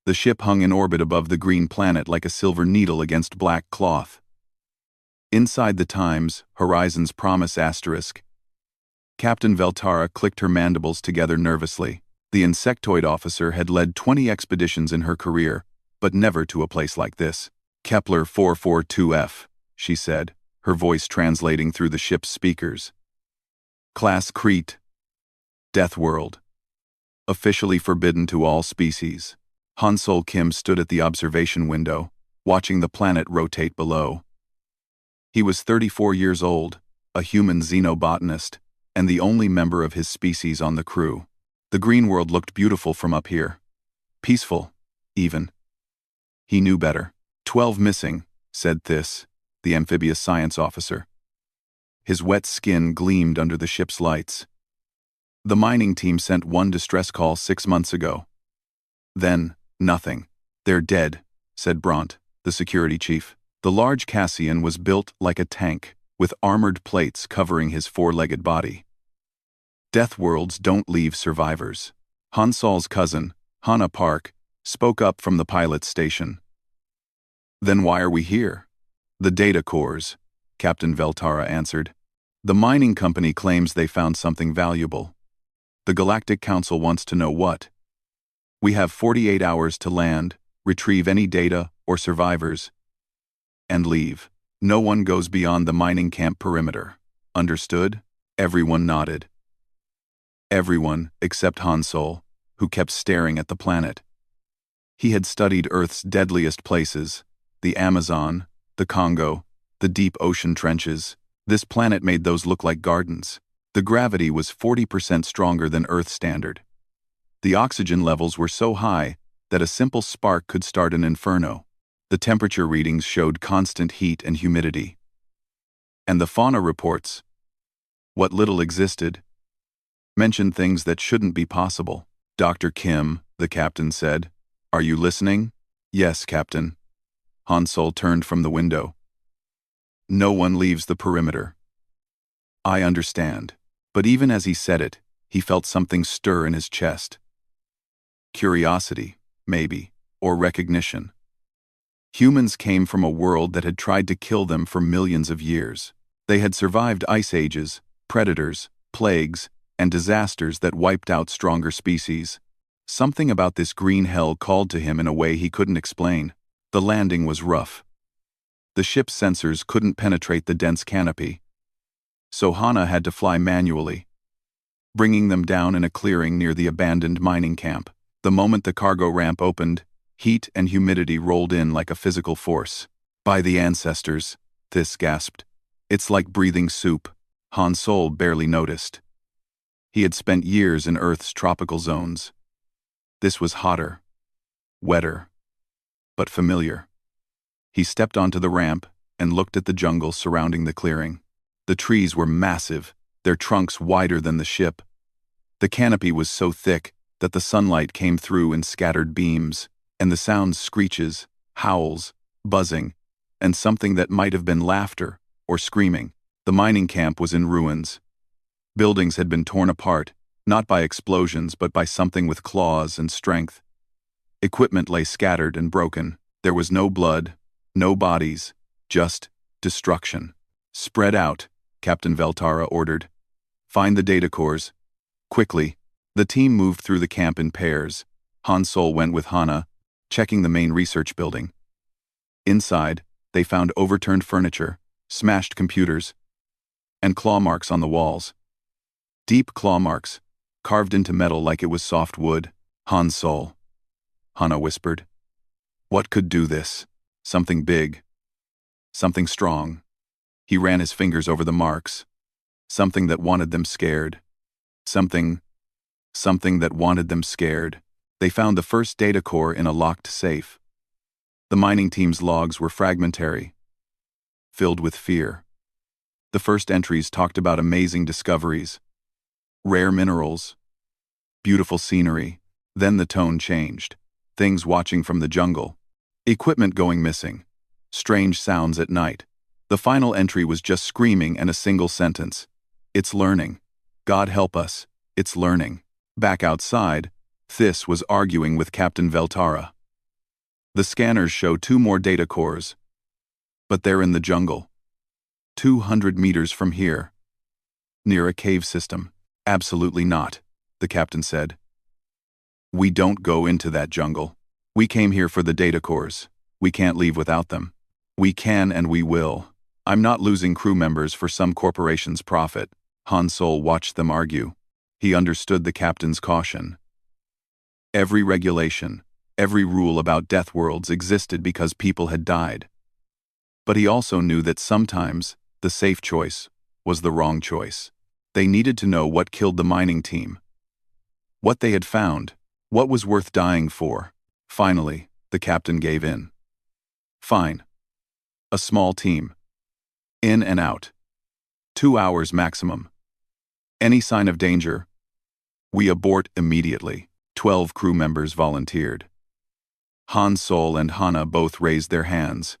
The ship hung in orbit above the green planet like a silver needle against black cloth. Inside the Times, Horizon's Promise asterisk. Captain Veltara clicked her mandibles together nervously. The insectoid officer had led 20 expeditions in her career, but never to a place like this. Kepler 442F, she said, her voice translating through the ship's speakers. Class Crete. Deathworld. Officially forbidden to all species. Hansol Kim stood at the observation window, watching the planet rotate below. He was 34 years old, a human xenobotanist, and the only member of his species on the crew. The green world looked beautiful from up here. Peaceful, even. He knew better. 12 missing, said Thys, the amphibious science officer. His wet skin gleamed under the ship's lights. The mining team sent one distress call 6 months ago. Then, nothing. They're dead, said Bront, the security chief. The large Cassian was built like a tank, with armored plates covering his four-legged body. Deathworlds don't leave survivors. Hansol's cousin, Hana Park, spoke up from the pilot's station. Then why are we here? The data cores, Captain Veltara answered. The mining company claims they found something valuable. The Galactic Council wants to know what. We have 48 hours to land, retrieve any data or survivors, and leave. No one goes beyond the mining camp perimeter. Understood? Everyone nodded. Everyone, except Hansol, who kept staring at the planet. He had studied Earth's deadliest places, the Amazon, the Congo, the deep ocean trenches. This planet made those look like gardens. The gravity was 40% stronger than Earth standard. The oxygen levels were so high that a simple spark could start an inferno. The temperature readings showed constant heat and humidity. And the fauna reports, what little existed, mentioned things that shouldn't be possible. Dr. Kim, the captain said, "Are you listening?" "Yes, Captain." Hansol turned from the window. "No one leaves the perimeter." "I understand." But even as he said it, he felt something stir in his chest. Curiosity, maybe, or recognition. Humans came from a world that had tried to kill them for millions of years. They had survived ice ages, predators, plagues, and disasters that wiped out stronger species. Something about this green hell called to him in a way he couldn't explain. The landing was rough. The ship's sensors couldn't penetrate the dense canopy, so Hana had to fly manually, bringing them down in a clearing near the abandoned mining camp. The moment the cargo ramp opened, heat and humidity rolled in like a physical force. "By the ancestors," Thys gasped. "It's like breathing soup." Hansol barely noticed. He had spent years in Earth's tropical zones. This was hotter, wetter, but familiar. He stepped onto the ramp and looked at the jungle surrounding the clearing. The trees were massive, their trunks wider than the ship. The canopy was so thick that the sunlight came through in scattered beams, and the sounds screeches, howls, buzzing, and something that might have been laughter or screaming. The mining camp was in ruins. Buildings had been torn apart, not by explosions but by something with claws and strength. Equipment lay scattered and broken. There was no blood, no bodies, just destruction. "Spread out," Captain Veltara ordered. "Find the data cores. Quickly." The team moved through the camp in pairs. Hansol went with Hana, checking the main research building. Inside, they found overturned furniture, smashed computers, and claw marks on the walls. Deep claw marks, carved into metal like it was soft wood. "Hansol," Hana whispered. "What could do this? Something big. Something strong." He ran his fingers over the marks. Something that wanted them scared. Something that wanted them scared. They found the first data core in a locked safe. The mining team's logs were fragmentary, filled with fear. The first entries talked about amazing discoveries, rare minerals, beautiful scenery. Then the tone changed. Things watching from the jungle. Equipment going missing. Strange sounds at night. The final entry was just screaming and a single sentence. "It's learning. God help us, it's learning." Back outside, Thys was arguing with Captain Veltara. The scanners show 2 more data cores. But they're in the jungle. 200 meters from here. Near a cave system. Absolutely not, the captain said. We don't go into that jungle. We came here for the data cores. We can't leave without them. We can and we will. I'm not losing crew members for some corporation's profit. Han Solo watched them argue. He understood the captain's caution. Every regulation, every rule about Deathworlds existed because people had died. But he also knew that sometimes the safe choice was the wrong choice. They needed to know what killed the mining team. What they had found, what was worth dying for. Finally, the captain gave in. Fine. A small team. In and out. 2 hours maximum. Any sign of danger? We abort immediately. 12 crew members volunteered. Han Solo and Hana both raised their hands.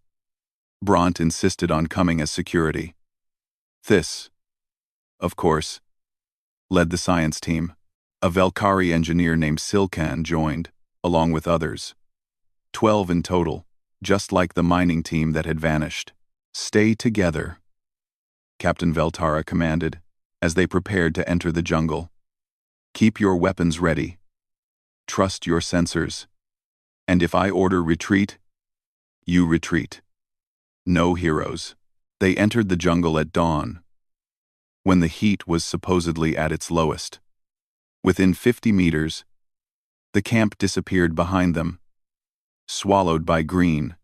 Bront insisted on coming as security. This, of course, led the science team. A Velkari engineer named Silkan joined, along with others. 12 in total, just like the mining team that had vanished. Stay together, Captain Veltara commanded, as they prepared to enter the jungle. Keep your weapons ready. Trust your sensors. And if I order retreat, you retreat. No heroes. They entered the jungle at dawn, when the heat was supposedly at its lowest. Within 50 meters, the camp disappeared behind them, swallowed by green.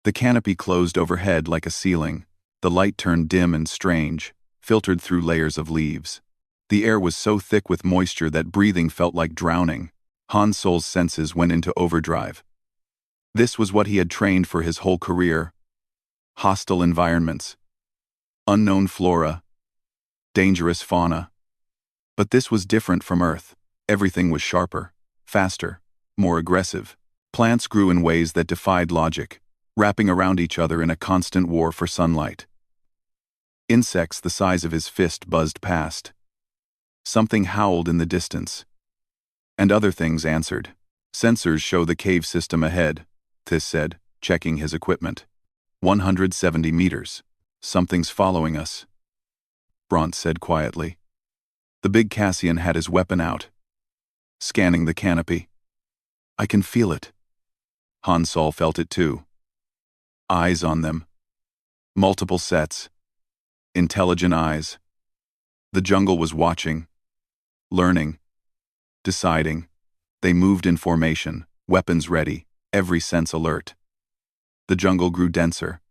The canopy closed overhead like a ceiling. The light turned dim and strange, filtered through layers of leaves. The air was so thick with moisture that breathing felt like drowning. Han Solo's senses went into overdrive. This was what he had trained for his whole career. Hostile environments, unknown flora, dangerous fauna. But this was different from Earth. Everything was sharper, faster, more aggressive. Plants grew in ways that defied logic, wrapping around each other in a constant war for sunlight. Insects the size of his fist buzzed past. Something howled in the distance. And other things answered. Sensors show the cave system ahead, Thys said, checking his equipment. 170 meters. Something's following us, Bront said quietly. The big Cassian had his weapon out, scanning the canopy. I can feel it. Han Solo felt it too. Eyes on them. Multiple sets. Intelligent eyes. The jungle was watching, learning, deciding. They moved in formation, weapons ready, every sense alert. The jungle grew denser.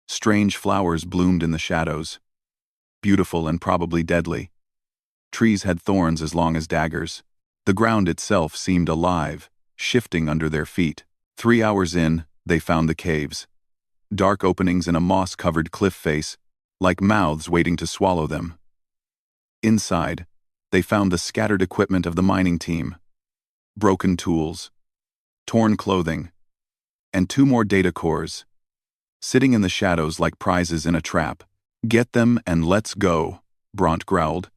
Strange flowers bloomed in the shadows, beautiful and probably deadly. Trees had thorns as long as daggers. The ground itself seemed alive, shifting under their feet. 3 hours in, they found the caves. Dark openings in a moss-covered cliff face, like mouths waiting to swallow them. Inside, they found the scattered equipment of the mining team. Broken tools, torn clothing, and 2 more data cores, sitting in the shadows like prizes in a trap. Get them and let's go, Bront growled.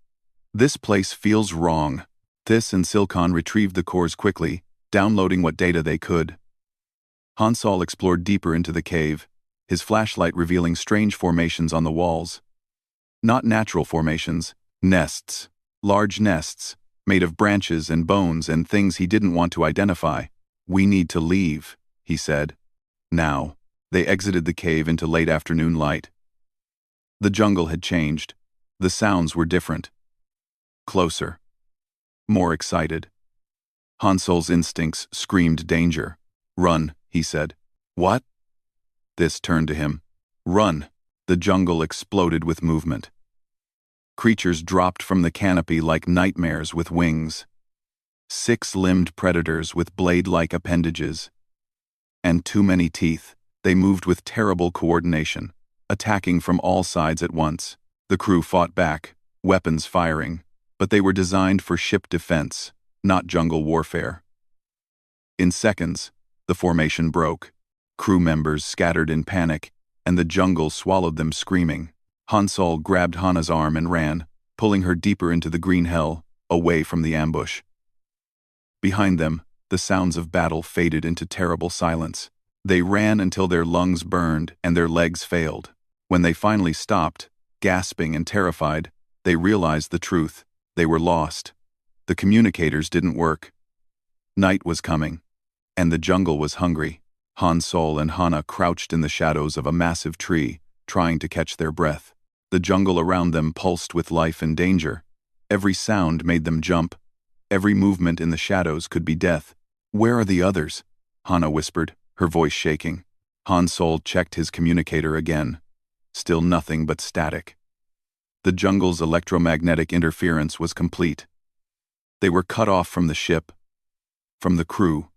This place feels wrong. Thys and Silkan retrieved the cores quickly, downloading what data they could. Han Solo explored deeper into the cave, his flashlight revealing strange formations on the walls. Not natural formations, nests. Large nests, made of branches and bones and things he didn't want to identify. We need to leave, he said. Now, they exited the cave into late afternoon light. The jungle had changed. The sounds were different. Closer. More excited. Han Solo's instincts screamed danger. Run, he said. What? Thys turned to him. Run. The jungle exploded with movement. Creatures dropped from the canopy like nightmares with wings. 6-limbed predators with blade-like appendages. And too many teeth. They moved with terrible coordination, attacking from all sides at once. The crew fought back, weapons firing, but they were designed for ship defense, not jungle warfare. In seconds, the formation broke. Crew members scattered in panic, and the jungle swallowed them screaming. Han Solo grabbed Hana's arm and ran, pulling her deeper into the green hell, away from the ambush. Behind them, the sounds of battle faded into terrible silence. They ran until their lungs burned and their legs failed. When they finally stopped, gasping and terrified, they realized the truth. They were lost. The communicators didn't work. Night was coming, and the jungle was hungry. Han Solo and Hana crouched in the shadows of a massive tree, trying to catch their breath. The jungle around them pulsed with life and danger. Every sound made them jump. Every movement in the shadows could be death. "Where are the others?" Hana whispered, her voice shaking. Han Solo checked his communicator again. Still nothing but static. The jungle's electromagnetic interference was complete. They were cut off from the ship, from the crew,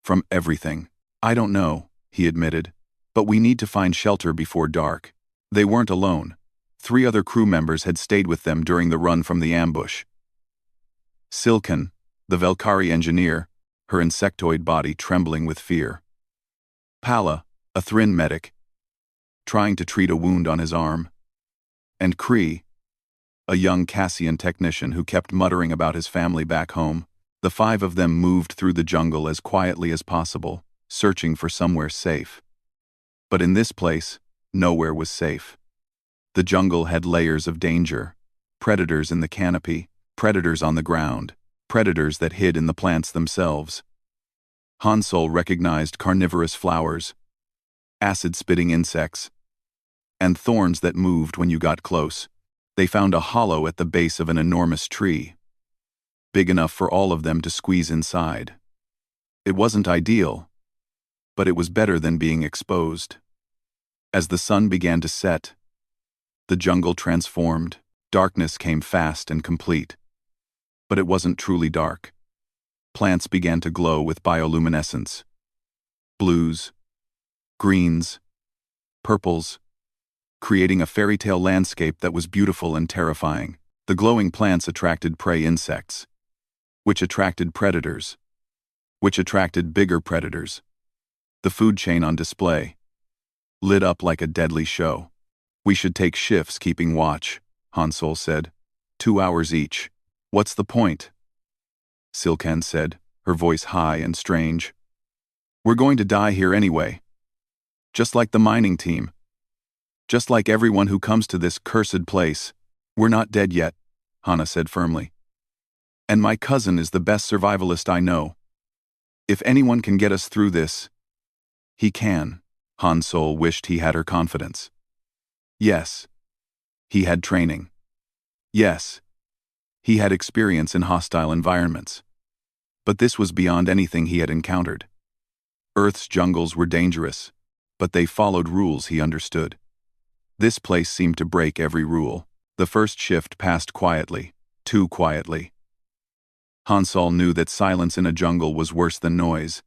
from everything. "I don't know," he admitted, "but we need to find shelter before dark." They weren't alone. 3 other crew members had stayed with them during the run from the ambush. Silkan, the Velkari engineer, her insectoid body trembling with fear. Pala, a Thrin medic, trying to treat a wound on his arm. And Kree, a young Cassian technician who kept muttering about his family back home. The 5 of them moved through the jungle as quietly as possible, searching for somewhere safe. But in this place, nowhere was safe. The jungle had layers of danger. Predators in the canopy, predators on the ground, predators that hid in the plants themselves. Han Solo recognized carnivorous flowers, acid-spitting insects, and thorns that moved when you got close. They found a hollow at the base of an enormous tree, big enough for all of them to squeeze inside. It wasn't ideal, but it was better than being exposed. As the sun began to set, the jungle transformed. Darkness came fast and complete. But it wasn't truly dark. Plants began to glow with bioluminescence. Blues, greens, purples, creating a fairy tale landscape that was beautiful and terrifying. The glowing plants attracted prey insects, which attracted predators, which attracted bigger predators. The food chain on display lit up like a deadly show. "We should take shifts keeping watch," Han Solo said. 2 hours each. "What's the point?" Silkan said, her voice high and strange. "We're going to die here anyway. Just like the mining team. Just like everyone who comes to this cursed place. We're not dead yet," Hana said firmly. "And my cousin is the best survivalist I know. If anyone can get us through this, he can." Han Solo wished he had her confidence. Yes, he had training. Yes, he had experience in hostile environments. But this was beyond anything he had encountered. Earth's jungles were dangerous, but they followed rules he understood. This place seemed to break every rule. The first shift passed quietly, too quietly. Han Solo knew that silence in a jungle was worse than noise.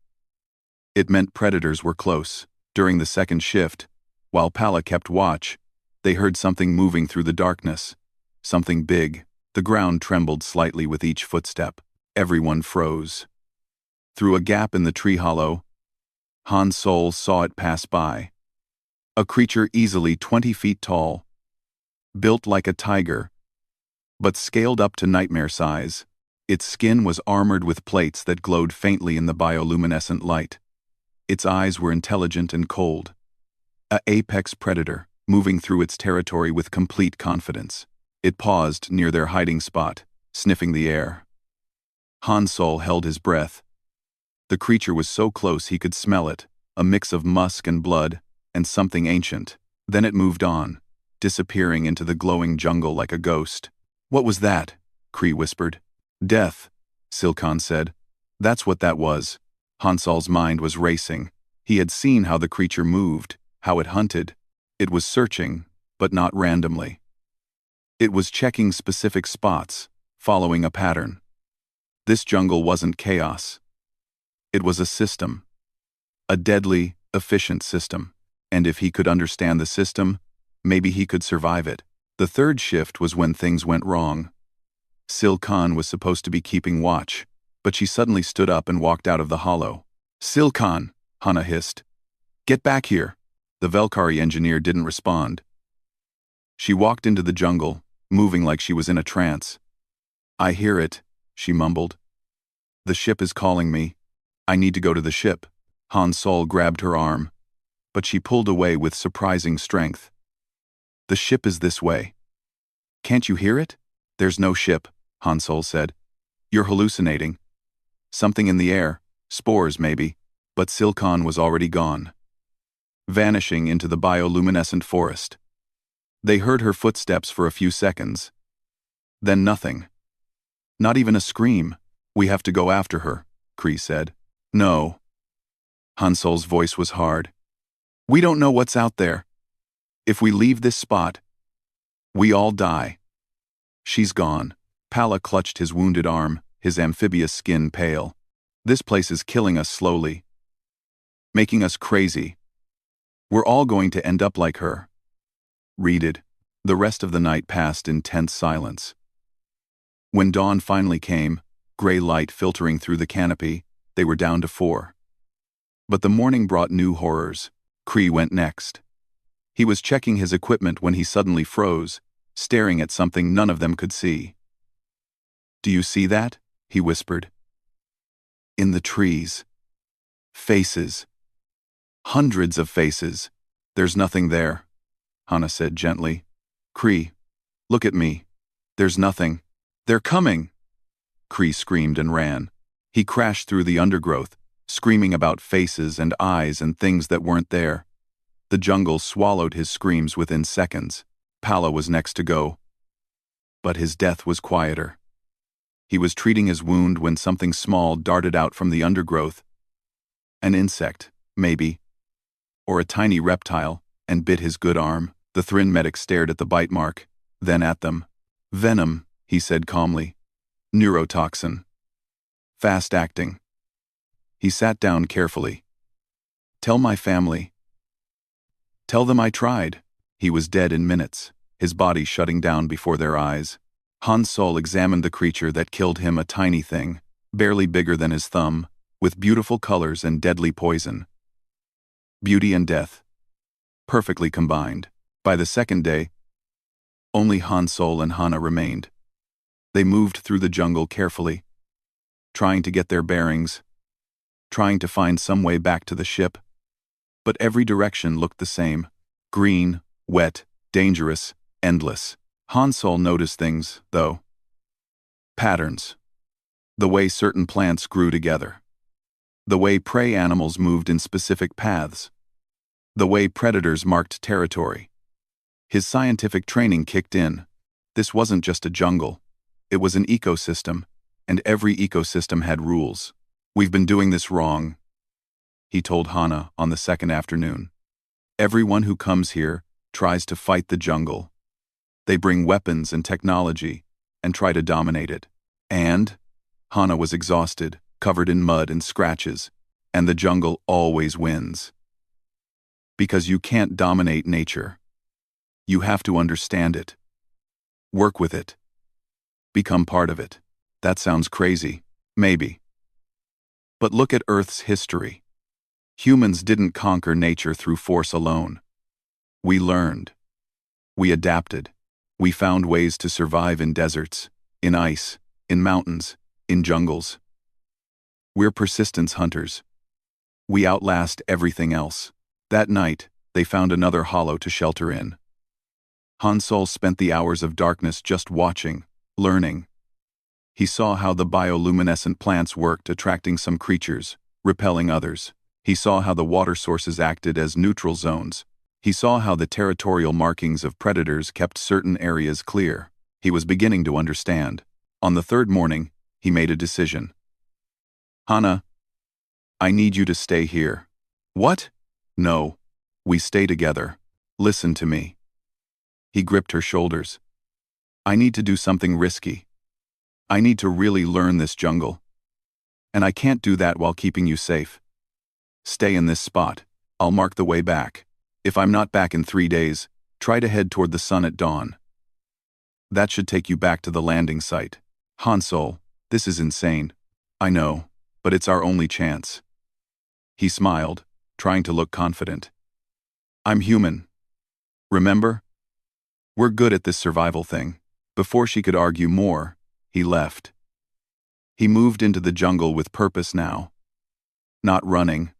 It meant predators were close. During the second shift, while Pala kept watch, they heard something moving through the darkness. Something big. The ground trembled slightly with each footstep. Everyone froze. Through a gap in the tree hollow, Han Solo saw it pass by. A creature easily 20 feet tall, built like a tiger, but scaled up to nightmare size. Its skin was armored with plates that glowed faintly in the bioluminescent light. Its eyes were intelligent and cold. An apex predator, moving through its territory with complete confidence. It paused near their hiding spot, sniffing the air. Han Solo held his breath. The creature was so close he could smell it, a mix of musk and blood, and something ancient. Then it moved on, disappearing into the glowing jungle like a ghost. "What was that?" Kree whispered. "Death," Silkan said. "That's what that was." Han Solo's mind was racing. He had seen how the creature moved, how it hunted. It was searching, but not randomly. It was checking specific spots, following a pattern. This jungle wasn't chaos. It was a system. A deadly, efficient system. And if he could understand the system, maybe he could survive it. The third shift was when things went wrong. Silkan was supposed to be keeping watch, but she suddenly stood up and walked out of the hollow. "Silkan," Hana hissed. "Get back here." The Velkari engineer didn't respond. She walked into the jungle, moving like she was in a trance. "I hear it," she mumbled. "The ship is calling me." I need to go to the ship. Han Sol grabbed her arm, but she pulled away with surprising strength. The ship is this way. Can't you hear it? There's no ship, Han Sol said. You're hallucinating. Something in the air, spores maybe, but Silcon was already gone, vanishing into the bioluminescent forest. They heard her footsteps for a few seconds. Then nothing. Not even a scream. We have to go after her, Kree said. No. Han Sol's voice was hard. We don't know what's out there. If we leave this spot, we all die. She's gone. Pala clutched his wounded arm, his amphibious skin pale. This place is killing us slowly, making us crazy. We're all going to end up like her. Read it. The rest of the night passed in tense silence. When dawn finally came, gray light filtering through the canopy, they were down to 4. But the morning brought new horrors. Kree went next. He was checking his equipment when he suddenly froze, staring at something none of them could see. Do you see that? He whispered. In the trees. Faces. Hundreds of faces. There's nothing there, Hana said gently. Kree, look at me. There's nothing. They're coming! Kree screamed and ran. He crashed through the undergrowth, screaming about faces and eyes and things that weren't there. The jungle swallowed his screams within seconds. Pala was next to go. But his death was quieter. He was treating his wound when something small darted out from the undergrowth. An insect, maybe. Or a tiny reptile, and bit his good arm. The Thryn medic stared at the bite mark, then at them. Venom, he said calmly. Neurotoxin. Fast-acting. He sat down carefully. Tell my family. Tell them I tried. He was dead in minutes, his body shutting down before their eyes. Han Sol examined the creature that killed him, a tiny thing, barely bigger than his thumb, with beautiful colors and deadly poison. Beauty and death. Perfectly combined. By the second day, only Han Sol and Hana remained. They moved through the jungle carefully, trying to get their bearings, trying to find some way back to the ship. But every direction looked the same. Green, wet, dangerous, endless. Han Sol noticed things, though. Patterns. The way certain plants grew together. The way prey animals moved in specific paths. The way predators marked territory. His scientific training kicked in. This wasn't just a jungle. It was an ecosystem, and every ecosystem had rules. We've been doing this wrong, he told Hana on the second afternoon. Everyone who comes here tries to fight the jungle. They bring weapons and technology and try to dominate it. And Hana was exhausted, covered in mud and scratches, and the jungle always wins. Because you can't dominate nature. You have to understand it. Work with it. Become part of it. That sounds crazy, maybe. But look at Earth's history. Humans didn't conquer nature through force alone. We learned. We adapted. We found ways to survive in deserts, in ice, in mountains, in jungles. We're persistence hunters. We outlast everything else. That night, they found another hollow to shelter in. Han Sol spent the hours of darkness just watching, learning. He saw how the bioluminescent plants worked, attracting some creatures, repelling others. He saw how the water sources acted as neutral zones. He saw how the territorial markings of predators kept certain areas clear. He was beginning to understand. On the third morning, he made a decision. Hana, I need you to stay here. What? No. We stay together. Listen to me. He gripped her shoulders. I need to do something risky. I need to really learn this jungle. And I can't do that while keeping you safe. Stay in this spot. I'll mark the way back. If I'm not back in 3 days, try to head toward the sun at dawn. That should take you back to the landing site. Han Sol, this is insane. I know, but it's our only chance. He smiled, trying to look confident. I'm human. Remember? We're good at this survival thing. Before she could argue more, he left. He moved into the jungle with purpose now. Not running,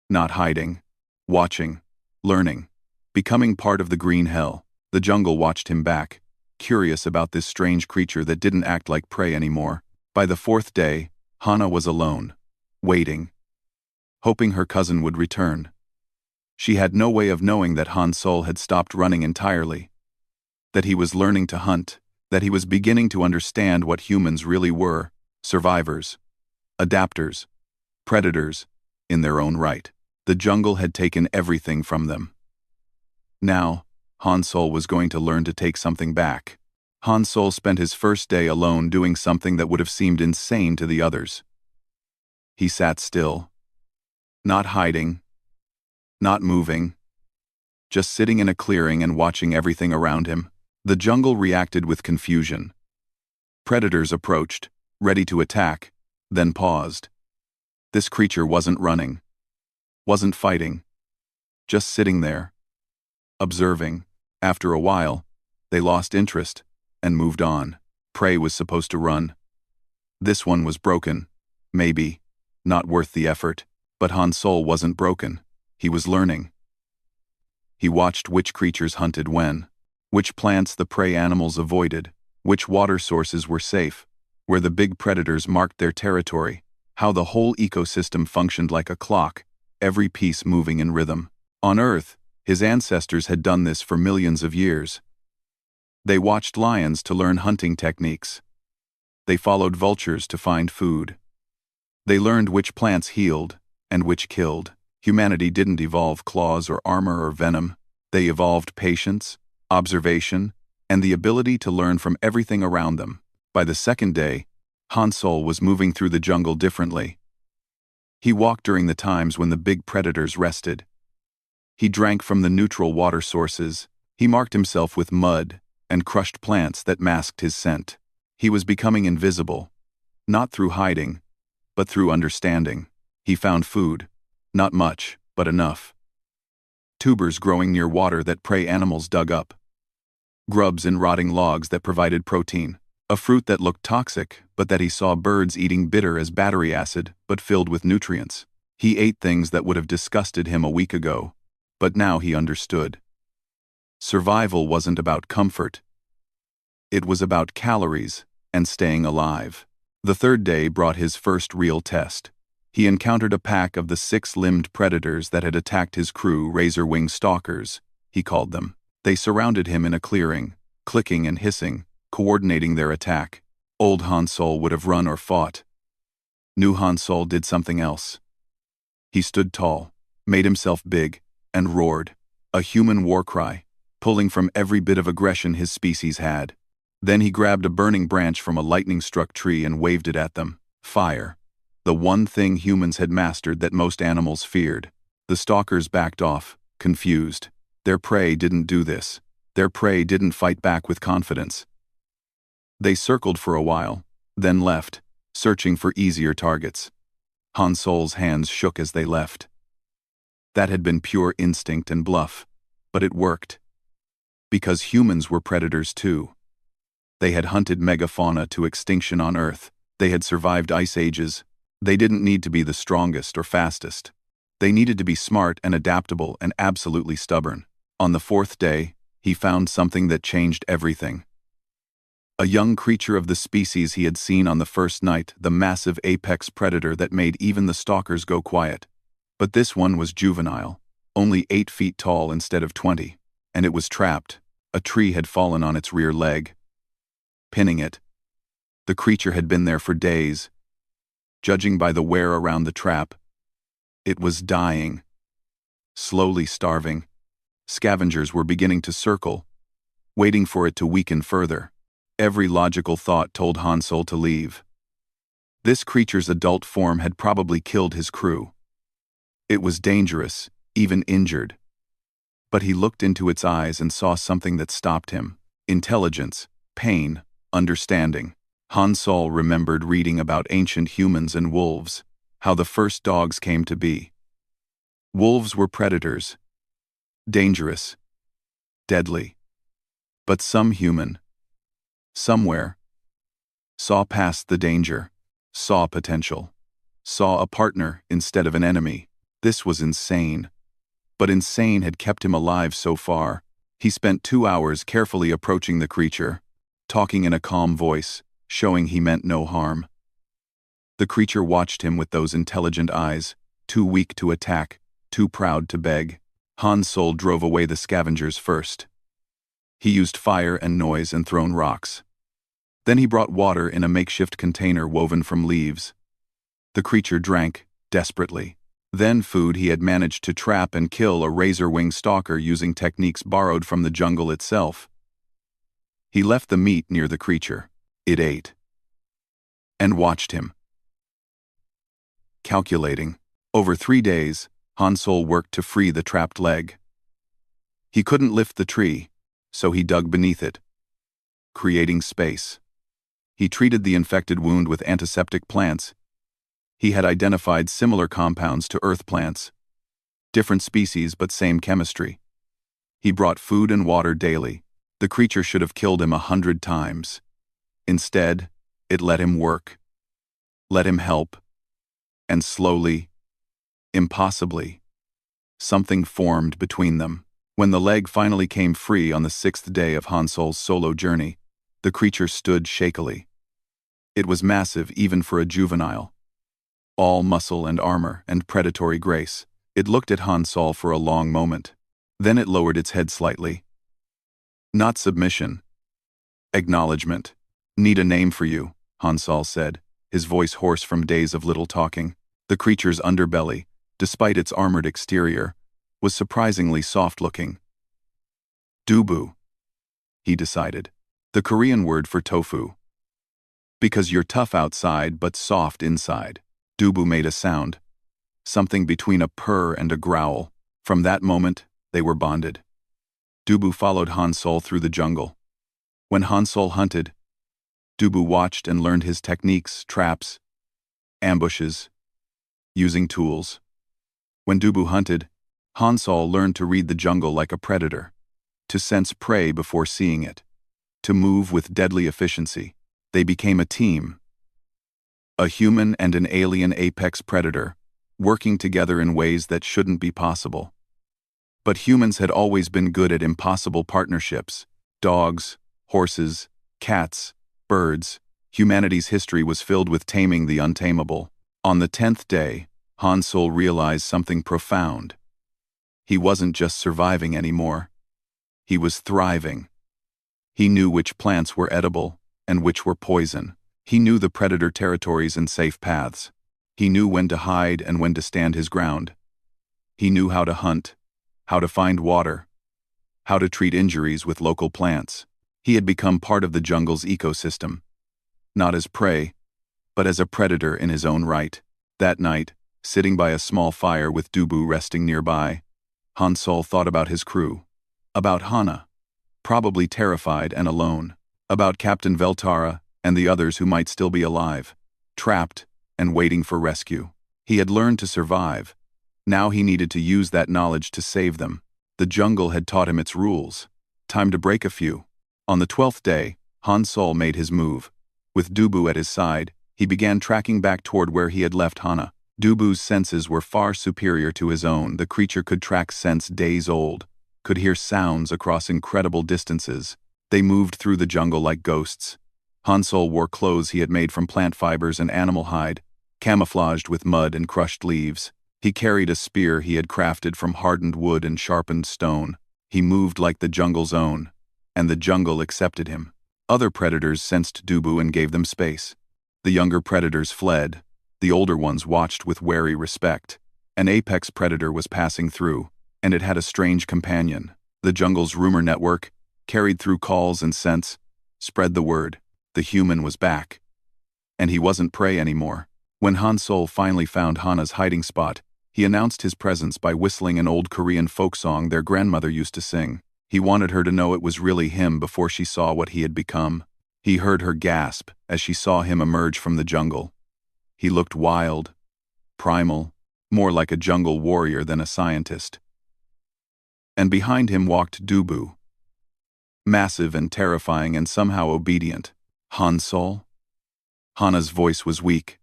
not hiding, watching, learning, becoming part of the green hell. The jungle watched him back, curious about this strange creature that didn't act like prey anymore. By the fourth day, Hana was alone, waiting, hoping her cousin would return. She had no way of knowing that Han Sol had stopped running entirely, that he was learning to hunt, that he was beginning to understand what humans really were: survivors, adapters, predators, in their own right. The jungle had taken everything from them. Now, Han Sol was going to learn to take something back. Han Sol spent his first day alone doing something that would have seemed insane to the others. He sat still, not hiding, not moving, just sitting in a clearing and watching everything around him. The jungle reacted with confusion. Predators approached, ready to attack, then paused. This creature wasn't running, wasn't fighting, just sitting there, observing. After a while, they lost interest and moved on. Prey was supposed to run. This one was broken, maybe, not worth the effort. But Han Sol wasn't broken. He was learning. He watched which creatures hunted when, which plants the prey animals avoided, which water sources were safe, where the big predators marked their territory, how the whole ecosystem functioned like a clock, every piece moving in rhythm. On Earth, his ancestors had done this for millions of years. They watched lions to learn hunting techniques. They followed vultures to find food. They learned which plants healed and which killed. Humanity didn't evolve claws or armor or venom. They evolved patience, observation, and the ability to learn from everything around them. By the second day, Han Sol was moving through the jungle differently. He walked during the times when the big predators rested. He drank from the neutral water sources. He marked himself with mud and crushed plants that masked his scent. He was becoming invisible, not through hiding, but through understanding. He found food, not much, but enough. Tubers growing near water that prey animals dug up. Grubs in rotting logs that provided protein. A fruit that looked toxic, but that he saw birds eating bitter as battery acid, but filled with nutrients. He ate things that would have disgusted him a week ago, but now he understood. Survival wasn't about comfort. It was about calories and staying alive. The third day brought his first real test. He encountered a pack of the six-limbed predators that had attacked his crew, razor-wing stalkers, he called them. They surrounded him in a clearing, clicking and hissing, coordinating their attack. Old Han Sol would have run or fought. New Han Sol did something else. He stood tall, made himself big, and roared, a human war cry, pulling from every bit of aggression his species had. Then he grabbed a burning branch from a lightning-struck tree and waved it at them. Fire. The one thing humans had mastered that most animals feared. The stalkers backed off, confused. Their prey didn't do this. Their prey didn't fight back with confidence. They circled for a while, then left, searching for easier targets. Han Sol's hands shook as they left. That had been pure instinct and bluff, but it worked. Because humans were predators too. They had hunted megafauna to extinction on Earth. They had survived ice ages. They didn't need to be the strongest or fastest. They needed to be smart and adaptable and absolutely stubborn. On the fourth day, he found something that changed everything. A young creature of the species he had seen on the first night, the massive apex predator that made even the stalkers go quiet. But this one was juvenile, only 8 feet tall instead of 20, and it was trapped. A tree had fallen on its rear leg, pinning it. The creature had been there for days. Judging by the wear around the trap, it was dying, slowly starving. Scavengers were beginning to circle, waiting for it to weaken further. Every logical thought told Han Sol to leave. This creature's adult form had probably killed his crew. It was dangerous, even injured. But he looked into its eyes and saw something that stopped him. Intelligence, pain, understanding. Han Sol remembered reading about ancient humans and wolves, how the first dogs came to be. Wolves were predators. Dangerous. Deadly. But some human, somewhere, saw past the danger, saw potential. saw a partner instead of an enemy. This was insane. But insane had kept him alive so far. He spent 2 hours carefully approaching the creature, talking in a calm voice, showing he meant no harm. The creature watched him with those intelligent eyes, too weak to attack, too proud to beg. Han Sol drove away the scavengers first. He used fire and noise and thrown rocks. Then he brought water in a makeshift container woven from leaves. The creature drank, desperately. Then food he had managed to trap and kill a razor-wing stalker using techniques borrowed from the jungle itself. He left the meat near the creature. It ate. And watched him. Calculating. Over 3 days, Han Sol worked to free the trapped leg. He couldn't lift the tree, so he dug beneath it, creating space. He treated the infected wound with antiseptic plants. He had identified similar compounds to earth plants. Different species but same chemistry. He brought food and water daily. The creature should have killed him 100 times. Instead, it let him work. Let him help. And slowly, impossibly, something formed between them. When the leg finally came free on the 6th day of Han Sol's solo journey, the creature stood shakily. It was massive even for a juvenile. All muscle and armor and predatory grace. It looked at Han Sol for a long moment. Then it lowered its head slightly. Not submission. Acknowledgement. Need a name for you, Han Sol said, his voice hoarse from days of little talking. The creature's underbelly, despite its armored exterior, was surprisingly soft-looking. Dubu, he decided, the Korean word for tofu. Because you're tough outside but soft inside. Dubu made a sound, something between a purr and a growl. From that moment, they were bonded. Dubu followed Han Sol through the jungle. When Han Sol hunted, Dubu watched and learned his techniques, traps, ambushes, using tools. When Dubu hunted, Han Sol learned to read the jungle like a predator, to sense prey before seeing it, to move with deadly efficiency. They became a team. A human and an alien apex predator, working together in ways that shouldn't be possible. But humans had always been good at impossible partnerships. Dogs, horses, cats, birds. Humanity's history was filled with taming the untamable. On the 10th day, Han Sol realized something profound. He wasn't just surviving anymore. He was thriving. He knew which plants were edible and which were poison. He knew the predator territories and safe paths. He knew when to hide and when to stand his ground. He knew how to hunt, how to find water, how to treat injuries with local plants. He had become part of the jungle's ecosystem, not as prey, but as a predator in his own right. That night, sitting by a small fire with Dubu resting nearby, Han Sol thought about his crew, about Hana, probably terrified and alone, about Captain Veltara and the others who might still be alive, trapped and waiting for rescue. He had learned to survive. Now he needed to use that knowledge to save them. The jungle had taught him its rules. Time to break a few. On the 12th day, Han Sol made his move. With Dubu at his side, he began tracking back toward where he had left Hana. Dubu's senses were far superior to his own. The creature could track scents days old, could hear sounds across incredible distances. They moved through the jungle like ghosts. Han Sol wore clothes he had made from plant fibers and animal hide, camouflaged with mud and crushed leaves. He carried a spear he had crafted from hardened wood and sharpened stone. He moved like the jungle's own, and the jungle accepted him. Other predators sensed Dubu and gave them space. The younger predators fled. The older ones watched with wary respect. An apex predator was passing through, and it had a strange companion. The jungle's rumor network, carried through calls and scents, spread the word. The human was back. And he wasn't prey anymore. When Han Sol finally found Hana's hiding spot, he announced his presence by whistling an old Korean folk song their grandmother used to sing. He wanted her to know it was really him before she saw what he had become. He heard her gasp as she saw him emerge from the jungle. He looked wild, primal, more like a jungle warrior than a scientist. And behind him walked Dubu, massive and terrifying and somehow obedient. Han Sol? Hana's voice was weak.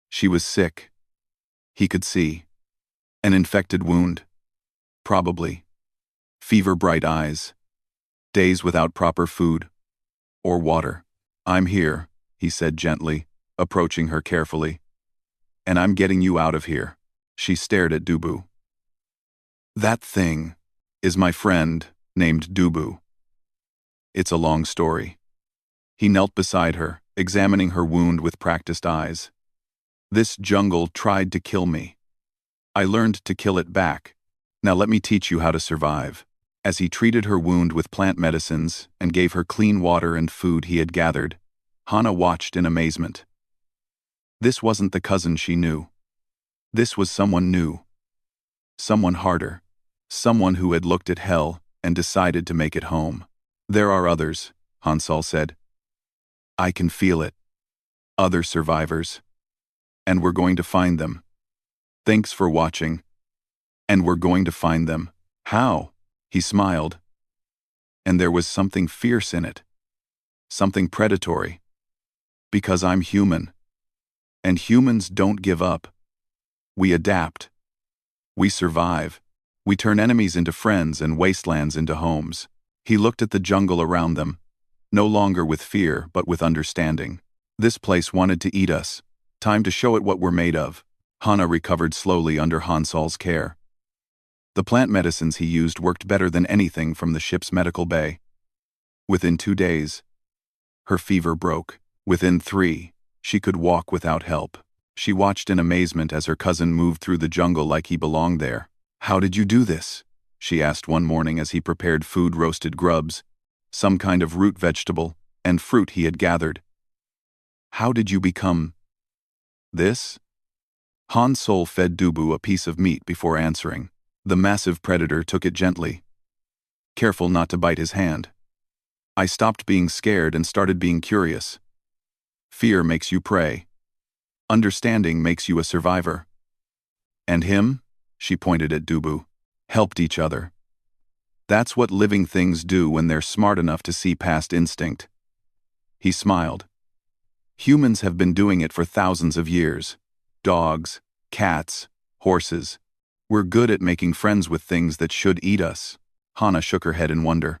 She was sick, He could see. An infected wound. Probably. Fever-bright eyes. Days without proper food. Or water. "I'm here," he said gently, approaching her carefully. "And I'm getting you out of here." She stared at Dubu. "That thing is my friend named Dubu. It's a long story." He knelt beside her, examining her wound with practiced eyes. "This jungle tried to kill me. I learned to kill it back. Now let me teach you how to survive." As he treated her wound with plant medicines and gave her clean water and food he had gathered, Hana watched in amazement. This wasn't the cousin she knew. This was someone new. Someone harder. Someone who had looked at hell and decided to make it home. "There are others," Hansol said. "I can feel it. Other survivors. And we're going to find them. Thanks for watching. And we're going to find them." "How?" He smiled. And there was something fierce in it. Something predatory. "Because I'm human. And humans don't give up. We adapt. We survive. We turn enemies into friends and wastelands into homes." He looked at the jungle around them, no longer with fear but with understanding. "This place wanted to eat us. Time to show it what we're made of." Hana recovered slowly under Hansol's care. The plant medicines he used worked better than anything from the ship's medical bay. Within 2 days, her fever broke. Within 3, she could walk without help. She watched in amazement as her cousin moved through the jungle like he belonged there. "How did you do this?" she asked one morning as he prepared food: roasted grubs, some kind of root vegetable, and fruit he had gathered. "How did you become this?" Hansol fed Dubu a piece of meat before answering. The massive predator took it gently, careful not to bite his hand. "I stopped being scared and started being curious. Fear makes you prey. Understanding makes you a survivor. And him," she pointed at Dubu, "helped each other. That's what living things do when they're smart enough to see past instinct." He smiled. "Humans have been doing it for thousands of years. Dogs, cats, horses. We're good at making friends with things that should eat us." Hana shook her head in wonder.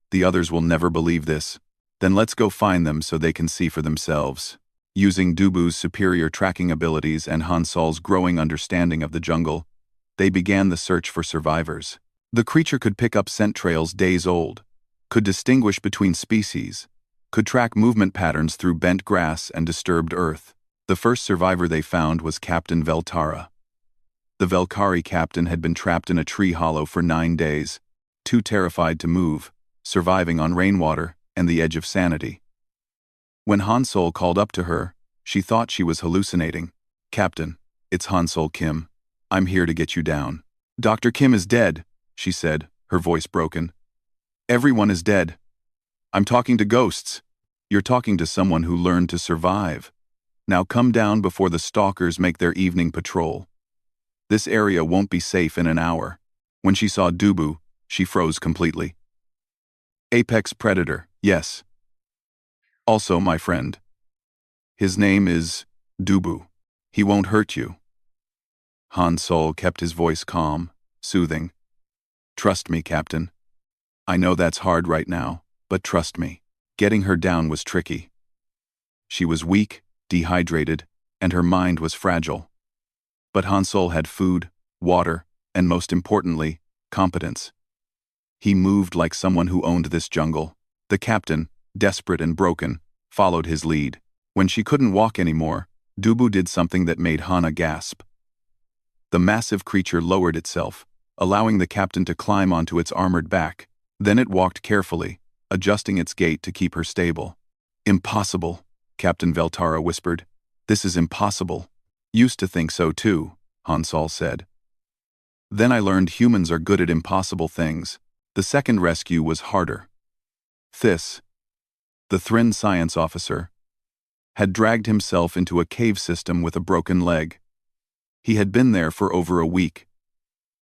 "The others will never believe this. Then let's go find them so they can see for themselves." Using Dubu's superior tracking abilities and Hansol's growing understanding of the jungle, they began the search for survivors. The creature could pick up scent trails days old, could distinguish between species, could track movement patterns through bent grass and disturbed earth. The first survivor they found was Captain Veltara. The Velkari captain had been trapped in a tree hollow for 9 days, too terrified to move, surviving on rainwater and the edge of sanity. When Hansol called up to her, she thought she was hallucinating. "Captain, it's Hansol Kim. I'm here to get you down." "Dr. Kim is dead," she said, her voice broken. "Everyone is dead. I'm talking to ghosts." "You're talking to someone who learned to survive. Now come down before the stalkers make their evening patrol. This area won't be safe in an hour." When she saw Dubu, she froze completely. "Apex predator, yes. Also my friend. His name is Dubu. He won't hurt you." Hansol kept his voice calm, soothing. "Trust me, Captain. I know that's hard right now, but trust me." Getting her down was tricky. She was weak, dehydrated, and her mind was fragile. But Hansol had food, water, and most importantly, competence. He moved like someone who owned this jungle. The captain, desperate and broken, followed his lead. When she couldn't walk anymore, Dubu did something that made Hana gasp. The massive creature lowered itself, allowing the captain to climb onto its armored back. Then it walked carefully, adjusting its gait to keep her stable. "Impossible," Captain Veltara whispered. "This is impossible." "Used to think so too," Hansol said. "Then I learned humans are good at impossible things." The second rescue was harder. Thys, the Thryn science officer, had dragged himself into a cave system with a broken leg. He had been there for over a week,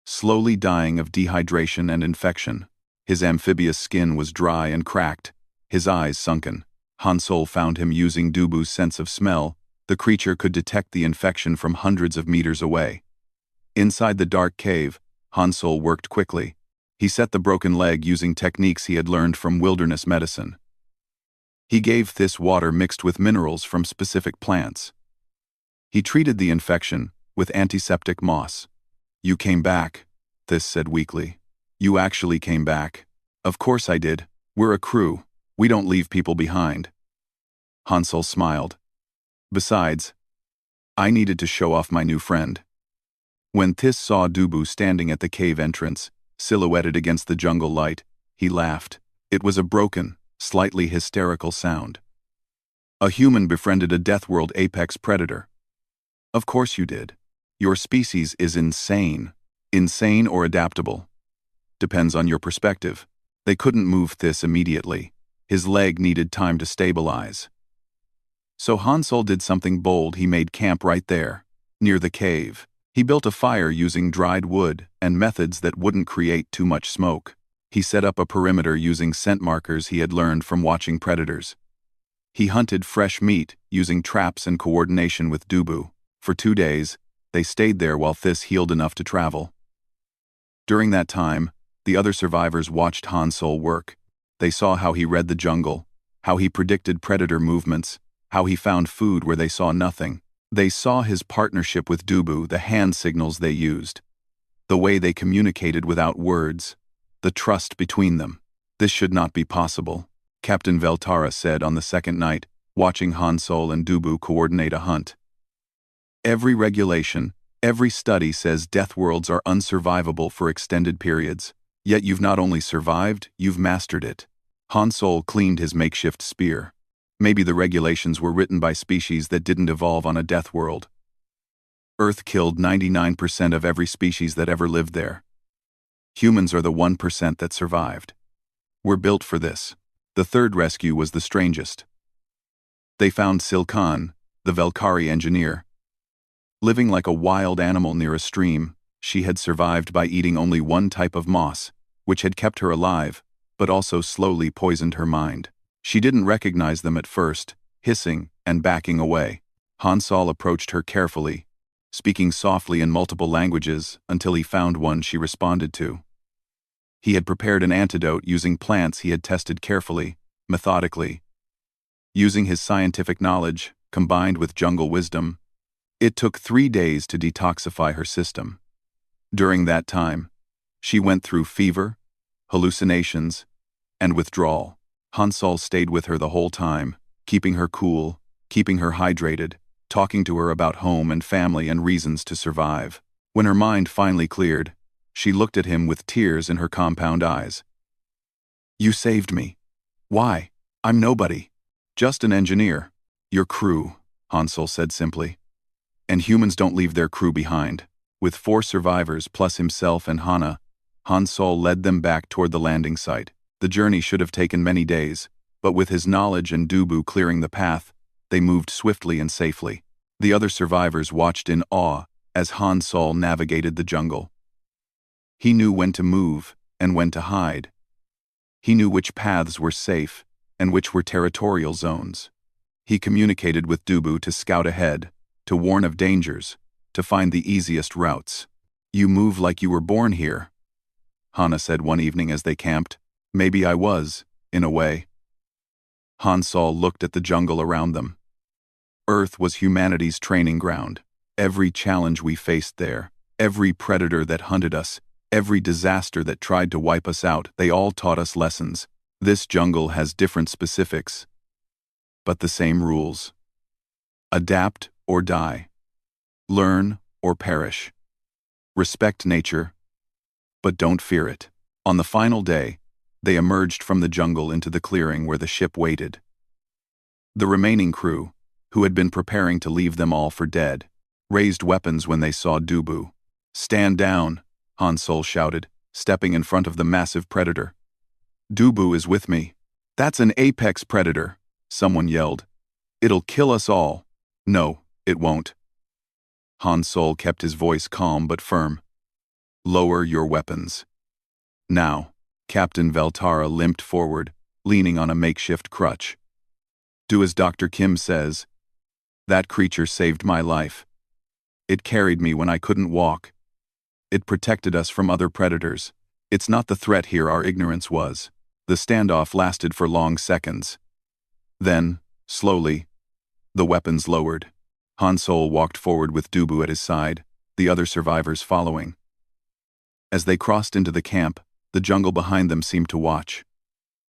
slowly dying of dehydration and infection. His amphibious skin was dry and cracked, his eyes sunken. Hansol found him using Dubu's sense of smell The creature could detect the infection from hundreds of meters away. Inside the dark cave, Han Solo worked quickly. He set the broken leg using techniques he had learned from wilderness medicine. He gave Thys water mixed with minerals from specific plants. He treated the infection with antiseptic moss. "You came back," Thys said weakly. "You actually came back." "Of course I did. We're a crew. We don't leave people behind." Han Solo smiled. "Besides, I needed to show off my new friend." When Thys saw Dubu standing at the cave entrance, silhouetted against the jungle light, he laughed. It was a broken, slightly hysterical sound. "A human befriended a Deathworld apex predator." "Of course you did. Your species is insane. Insane or adaptable. Depends on your perspective." They couldn't move Thys immediately. His leg needed time to stabilize. So Han Solo did something bold. He made camp right there, near the cave. He built a fire using dried wood and methods that wouldn't create too much smoke. He set up a perimeter using scent markers he had learned from watching predators. He hunted fresh meat using traps and coordination with Dubu. For 2 days, they stayed there while Thys healed enough to travel. During that time, the other survivors watched Han Solo work. They saw how he read the jungle, how he predicted predator movements, how he found food where they saw nothing. They saw his partnership with Dubu, the hand signals they used, the way they communicated without words, the trust between them. "This should not be possible," Captain Veltara said on the second night, watching Han Solo and Dubu coordinate a hunt. "Every regulation, every study says Deathworlds are unsurvivable for extended periods. Yet you've not only survived, you've mastered it." Han Solo cleaned his makeshift spear. Maybe the regulations were written by species that didn't evolve on a Deathworld. Earth killed 99% of every species that ever lived there. Humans are the 1% that survived. We're built for this. The third rescue was the strangest. They found Silkan, the Velkari engineer. Living like a wild animal near a stream, she had survived by eating only one type of moss, which had kept her alive, but also slowly poisoned her mind. She didn't recognize them at first, hissing and backing away. Han Solo approached her carefully, speaking softly in multiple languages until he found one she responded to. He had prepared an antidote using plants he had tested carefully, methodically. Using his scientific knowledge, combined with jungle wisdom, it took 3 days to detoxify her system. During that time, she went through fever, hallucinations, and withdrawal. Han Solo stayed with her the whole time, keeping her cool, keeping her hydrated, talking to her about home and family and reasons to survive. When her mind finally cleared, she looked at him with tears in her compound eyes. "You saved me. Why? I'm nobody. Just an engineer." "Your crew," Han Solo said simply. "And humans don't leave their crew behind." With 4 survivors plus himself and Hana, Han Solo led them back toward the landing site. The journey should have taken many days, but with his knowledge and Dubu clearing the path, they moved swiftly and safely. The other survivors watched in awe as Han Solo navigated the jungle. He knew when to move and when to hide. He knew which paths were safe and which were territorial zones. He communicated with Dubu to scout ahead, to warn of dangers, to find the easiest routes. "You move like you were born here," Hana said one evening as they camped. "Maybe I was, in a way." Han Solo looked at the jungle around them. Earth was humanity's training ground. Every challenge we faced there, every predator that hunted us, every disaster that tried to wipe us out, they all taught us lessons. This jungle has different specifics, but the same rules. Adapt or die. Learn or perish. Respect nature, but don't fear it. On the final day, they emerged from the jungle into the clearing where the ship waited. The remaining crew, who had been preparing to leave them all for dead, raised weapons when they saw Dubu. "Stand down," Han Solo shouted, stepping in front of the massive predator. "Dubu is with me." "That's an apex predator," someone yelled. "It'll kill us all." "No, it won't." Han Solo kept his voice calm but firm. "Lower your weapons." Now, Captain Veltara limped forward, leaning on a makeshift crutch. "Do as Dr. Kim says." That creature saved my life. It carried me when I couldn't walk. It protected us from other predators. It's not the threat here our ignorance was. The standoff lasted for long seconds. Then, slowly, the weapons lowered. Han Solo walked forward with Dubu at his side, the other survivors following. As they crossed into the camp, the jungle behind them seemed to watch.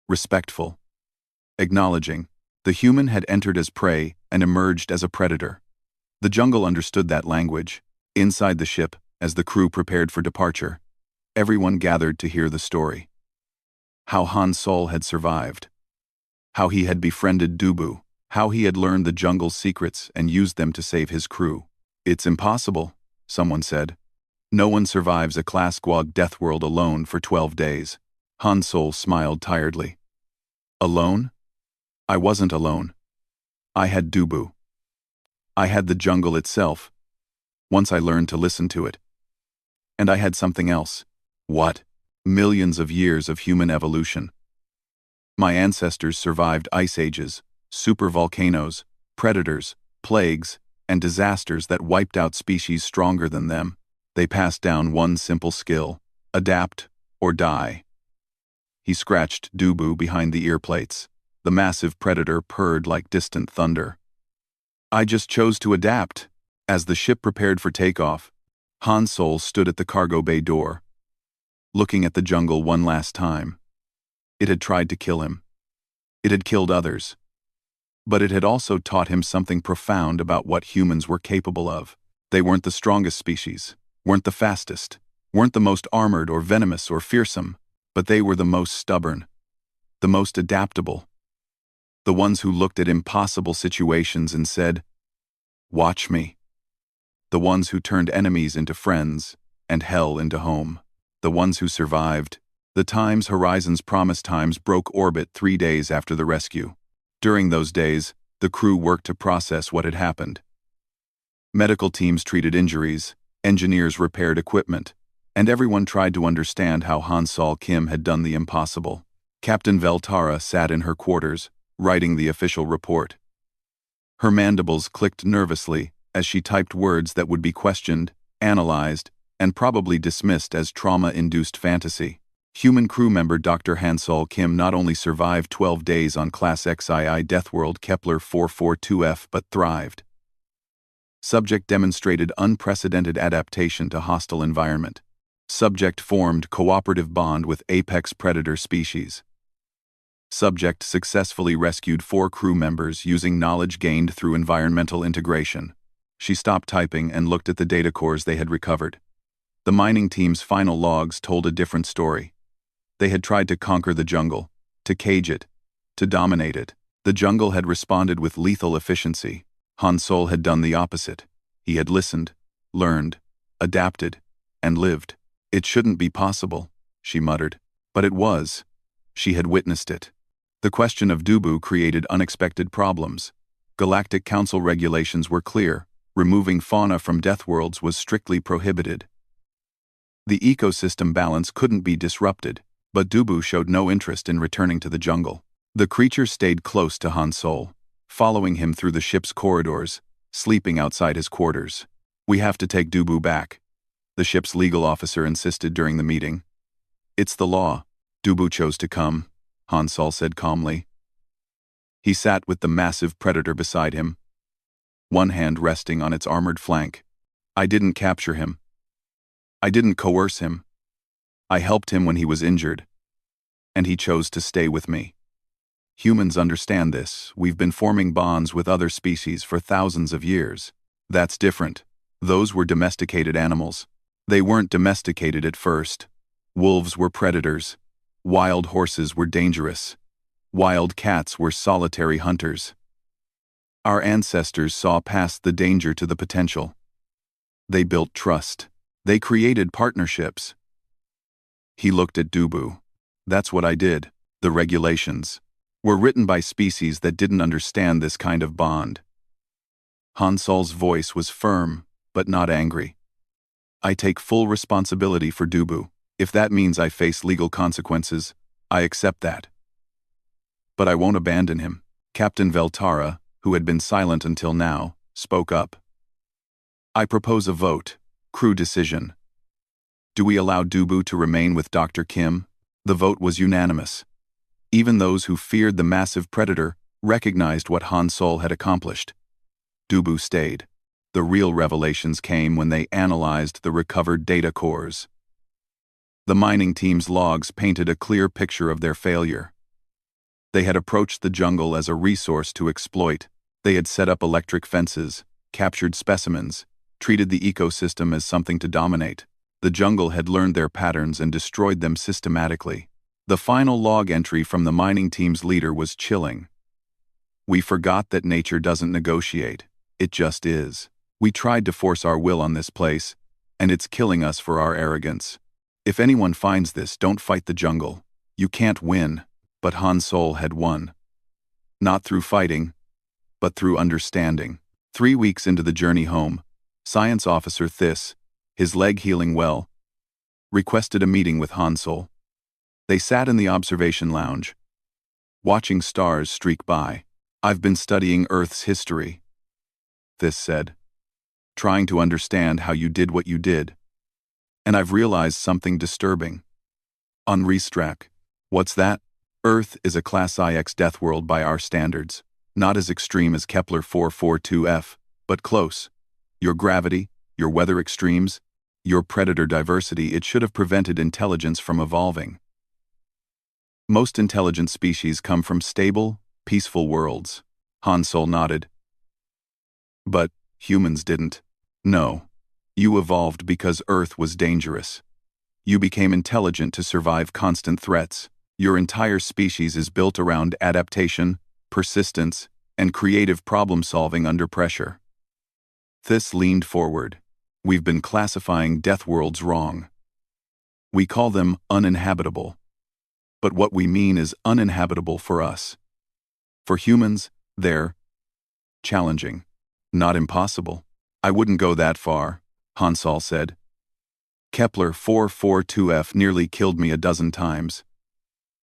Respectful. Acknowledging. The human had entered as prey and emerged as a predator. The jungle understood that language. Inside the ship, as the crew prepared for departure, everyone gathered to hear the story. How Han Solo had survived. How he had befriended Dubu. How he had learned the jungle's secrets and used them to save his crew. It's impossible, someone said. No one survives a Class Squad Deathworld alone for 12 days. Han Solo smiled tiredly. Alone? I wasn't alone. I had Dubu. I had the jungle itself. Once I learned to listen to it. And I had something else. What? Millions of years of human evolution. My ancestors survived ice ages, supervolcanoes, predators, plagues, and disasters that wiped out species stronger than them. They passed down one simple skill: adapt or die. He scratched Dubu behind the ear plates. The massive predator purred like distant thunder. I just chose to adapt. As the ship prepared for takeoff, Han Solo stood at the cargo bay door, looking at the jungle one last time. It had tried to kill him. It had killed others. But it had also taught him something profound about what humans were capable of. They weren't the strongest species, weren't the fastest, weren't the most armored or venomous or fearsome, but they were the most stubborn, the most adaptable. The ones who looked at impossible situations and said, "Watch me." The ones who turned enemies into friends and hell into home. The ones who survived. The times Horizon's Promise Times broke orbit 3 days after the rescue. During those days, the crew worked to process what had happened. Medical teams treated injuries, engineers repaired equipment, and everyone tried to understand how Han Sol Kim had done the impossible. Captain Veltara sat in her quarters, writing the official report. Her mandibles clicked nervously as she typed words that would be questioned, analyzed, and probably dismissed as trauma-induced fantasy. Human crew member Dr. Han Sol Kim not only survived 12 days on Class XII Deathworld Kepler 442F but thrived. Subject demonstrated unprecedented adaptation to hostile environment. Subject formed cooperative bond with apex predator species. Subject successfully rescued 4 crew members using knowledge gained through environmental integration. She stopped typing and looked at the data cores they had recovered. The mining team's final logs told a different story. They had tried to conquer the jungle, to cage it, to dominate it. The jungle had responded with lethal efficiency. Han Solo had done the opposite. He had listened, learned, adapted, and lived. It shouldn't be possible, she muttered. But it was. She had witnessed it. The question of Dubu created unexpected problems. Galactic Council regulations were clear. Removing fauna from Deathworlds was strictly prohibited. The ecosystem balance couldn't be disrupted, but Dubu showed no interest in returning to the jungle. The creature stayed close to Han Solo, following him through the ship's corridors, sleeping outside his quarters. "We have to take Dubu back," the ship's legal officer insisted during the meeting. "It's the law." Dubu chose to come, Han Solo said calmly. He sat with the massive predator beside him, one hand resting on its armored flank. "I didn't capture him. I didn't coerce him. I helped him when he was injured. And he chose to stay with me. Humans understand this. We've been forming bonds with other species for thousands of years. That's different. Those were domesticated animals. They weren't domesticated at first. Wolves were predators. Wild horses were dangerous. Wild cats were solitary hunters. Our ancestors saw past the danger to the potential. They built trust. They created partnerships." He looked at Dubu. "That's what I did. The regulations were written by species that didn't understand this kind of bond." Han Solo's voice was firm, but not angry. "I take full responsibility for Dubu. If that means I face legal consequences, I accept that. But I won't abandon him." Captain Veltara, who had been silent until now, spoke up. I propose a vote. Crew decision. Do we allow Dubu to remain with Dr. Kim? The vote was unanimous. Even those who feared the massive predator recognized what Han Sol had accomplished. Dubu stayed. The real revelations came when they analyzed the recovered data cores. The mining team's logs painted a clear picture of their failure. They had approached the jungle as a resource to exploit. They had set up electric fences, captured specimens, treated the ecosystem as something to dominate. The jungle had learned their patterns and destroyed them systematically. The final log entry from the mining team's leader was chilling. We forgot that nature doesn't negotiate. It just is. We tried to force our will on this place, and it's killing us for our arrogance. If anyone finds this, don't fight the jungle. You can't win. But Han Sol had won. Not through fighting, but through understanding. 3 weeks into the journey home, Science Officer This, his leg healing well, requested a meeting with Han Sol. They sat in the observation lounge, watching stars streak by. I've been studying Earth's history, This said, trying to understand how you did what you did. And I've realized something disturbing. Unrestrak. What's that? Earth is a Class IX Deathworld by our standards, not as extreme as Kepler 442f, but close. Your gravity, your weather extremes, your predator diversity, it should have prevented intelligence from evolving. Most intelligent species come from stable, peaceful worlds. Han Sol nodded. But humans didn't. No. You evolved because Earth was dangerous. You became intelligent to survive constant threats. Your entire species is built around adaptation, persistence, and creative problem-solving under pressure. This leaned forward. We've been classifying Deathworlds wrong. We call them uninhabitable. But what we mean is uninhabitable for us. For humans, they're challenging, not impossible. I wouldn't go that far, Han Sol said. Kepler 442f nearly killed me a dozen times.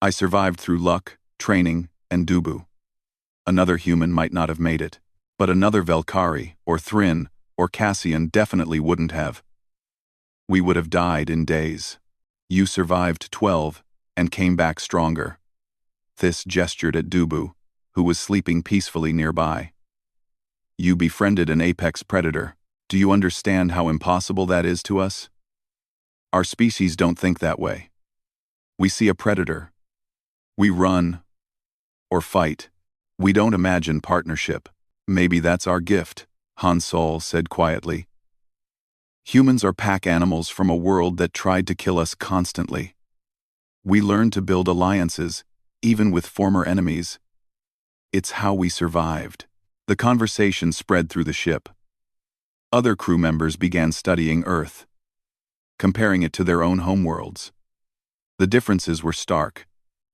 I survived through luck, training, and Dubu. Another human might not have made it, but another Velkari, or Thrin, or Cassian definitely wouldn't have. We would have died in days. You survived 12, and came back stronger. This gestured at Dubu, who was sleeping peacefully nearby. You befriended an apex predator. Do you understand how impossible that is to us? Our species don't think that way. We see a predator. We run, or fight. We don't imagine partnership. Maybe that's our gift, Han Sol said quietly. Humans are pack animals from a world that tried to kill us constantly. We learned to build alliances, even with former enemies. It's how we survived. The conversation spread through the ship. Other crew members began studying Earth, comparing it to their own homeworlds. The differences were stark.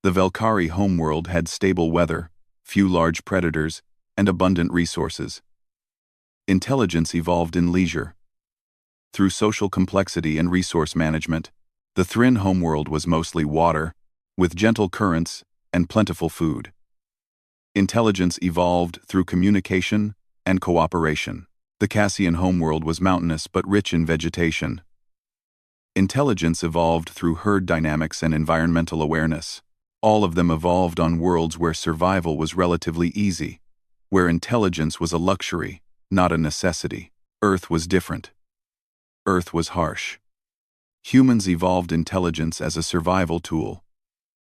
The Velkari homeworld had stable weather, few large predators, and abundant resources. Intelligence evolved in leisure. Through social complexity and resource management, the Thrin homeworld was mostly water, with gentle currents and plentiful food. Intelligence evolved through communication and cooperation. The Cassian homeworld was mountainous but rich in vegetation. Intelligence evolved through herd dynamics and environmental awareness. All of them evolved on worlds where survival was relatively easy, where intelligence was a luxury, not a necessity. Earth was different. Earth was harsh. Humans evolved intelligence as a survival tool,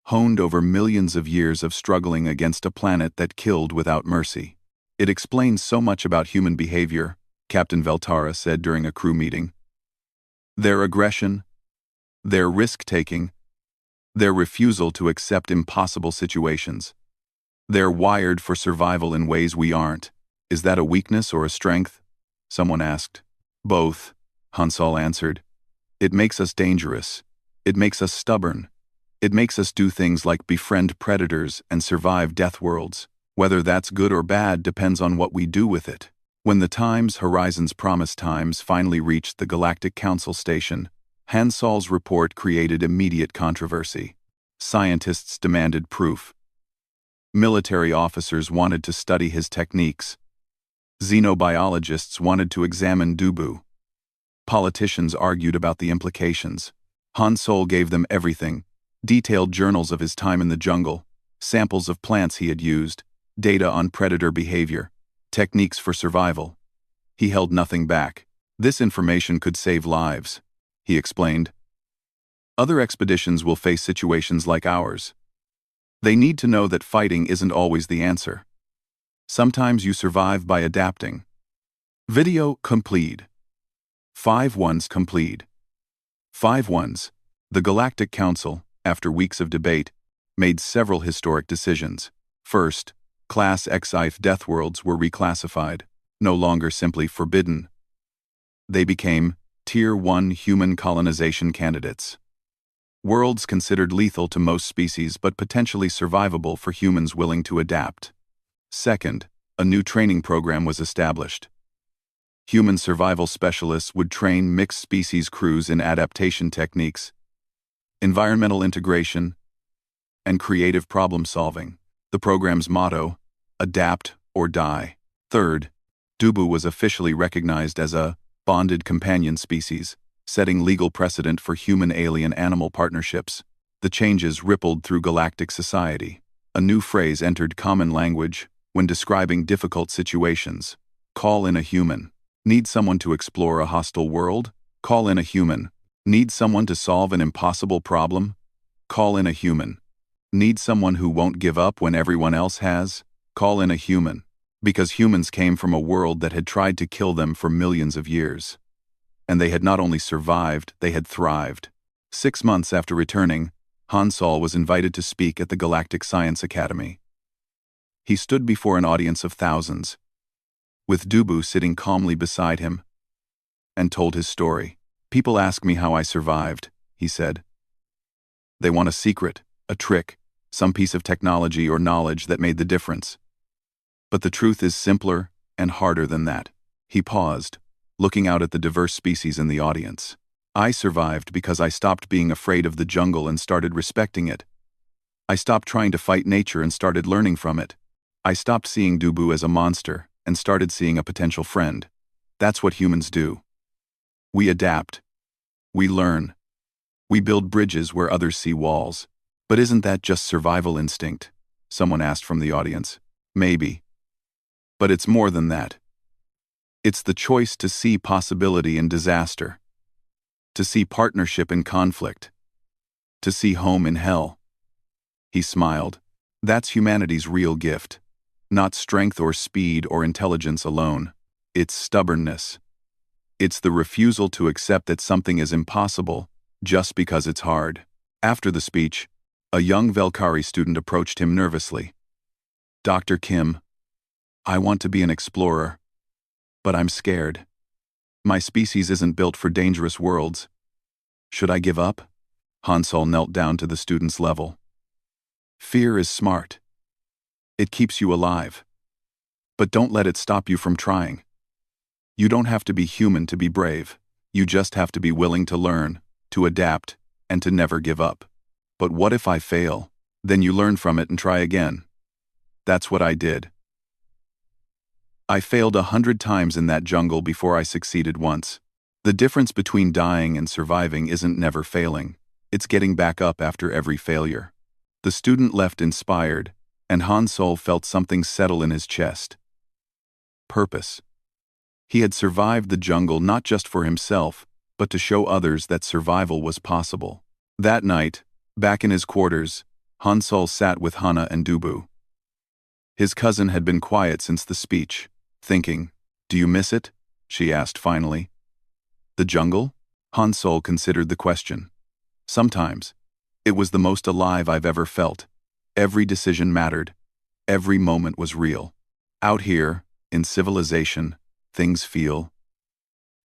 honed over millions of years of struggling against a planet that killed without mercy. It explains so much about human behavior, Captain Veltara said during a crew meeting. Their aggression, their risk-taking, their refusal to accept impossible situations. They're wired for survival in ways we aren't. Is that a weakness or a strength? Someone asked. Both, Han Sol answered. It makes us dangerous. It makes us stubborn. It makes us do things like befriend predators and survive Deathworlds. Whether that's good or bad depends on what we do with it. When the Times Horizons Promise Times finally reached the Galactic Council station, Han Sol's report created immediate controversy. Scientists demanded proof. Military officers wanted to study his techniques. Xenobiologists wanted to examine Dubu. Politicians argued about the implications. Han Sol gave them everything: detailed journals of his time in the jungle, samples of plants he had used, data on predator behavior, techniques for survival. He held nothing back. This information could save lives, he explained. Other expeditions will face situations like ours. They need to know that fighting isn't always the answer. Sometimes you survive by adapting. Video complete. 5 ones complete. 5 ones. The Galactic Council, after weeks of debate, made several historic decisions. First, Class XIF Deathworlds were reclassified, no longer simply forbidden. They became Tier 1 human colonization candidates. Worlds considered lethal to most species but potentially survivable for humans willing to adapt. Second, a new training program was established. Human survival specialists would train mixed-species crews in adaptation techniques, environmental integration, and creative problem-solving. The program's motto, adapt or die. Third, Dubu was officially recognized as a bonded companion species, setting legal precedent for human-alien-animal partnerships. The changes rippled through galactic society. A new phrase entered common language when describing difficult situations. Call in a human. Need someone to explore a hostile world? Call in a human. Need someone to solve an impossible problem? Call in a human. Need someone who won't give up when everyone else has? Call in a human. Because humans came from a world that had tried to kill them for millions of years. And they had not only survived, they had thrived. 6 months after returning, Han Sol was invited to speak at the Galactic Science Academy. He stood before an audience of thousands, with Dubu sitting calmly beside him, and told his story. People ask me how I survived, he said. They want a secret, a trick, some piece of technology or knowledge that made the difference. But the truth is simpler and harder than that. He paused, looking out at the diverse species in the audience. I survived because I stopped being afraid of the jungle and started respecting it. I stopped trying to fight nature and started learning from it. I stopped seeing Dubu as a monster and started seeing a potential friend. That's what humans do. We adapt. We learn. We build bridges where others see walls. But isn't that just survival instinct? Someone asked from the audience. Maybe. But it's more than that. It's the choice to see possibility in disaster, to see partnership in conflict, to see home in hell. He smiled. That's humanity's real gift. Not strength or speed or intelligence alone. It's stubbornness. It's the refusal to accept that something is impossible just because it's hard. After the speech, a young Velkari student approached him nervously. Dr. Kim, I want to be an explorer, but I'm scared. My species isn't built for dangerous worlds. Should I give up? Han Sol knelt down to the student's level. Fear is smart. It keeps you alive. But don't let it stop you from trying. You don't have to be human to be brave. You just have to be willing to learn, to adapt, and to never give up. But what if I fail? Then you learn from it and try again. That's what I did. I failed 100 times in that jungle before I succeeded once. The difference between dying and surviving isn't never failing. It's getting back up after every failure. The student left inspired, and Han Sol felt something settle in his chest. Purpose. He had survived the jungle not just for himself, but to show others that survival was possible. That night, back in his quarters, Han Sol sat with Hana and Dubu. His cousin had been quiet since the speech, thinking. Do you miss it? She asked finally. The jungle? Han Sol considered the question. Sometimes. It was the most alive I've ever felt. Every decision mattered. Every moment was real. Out here, in civilization, things feel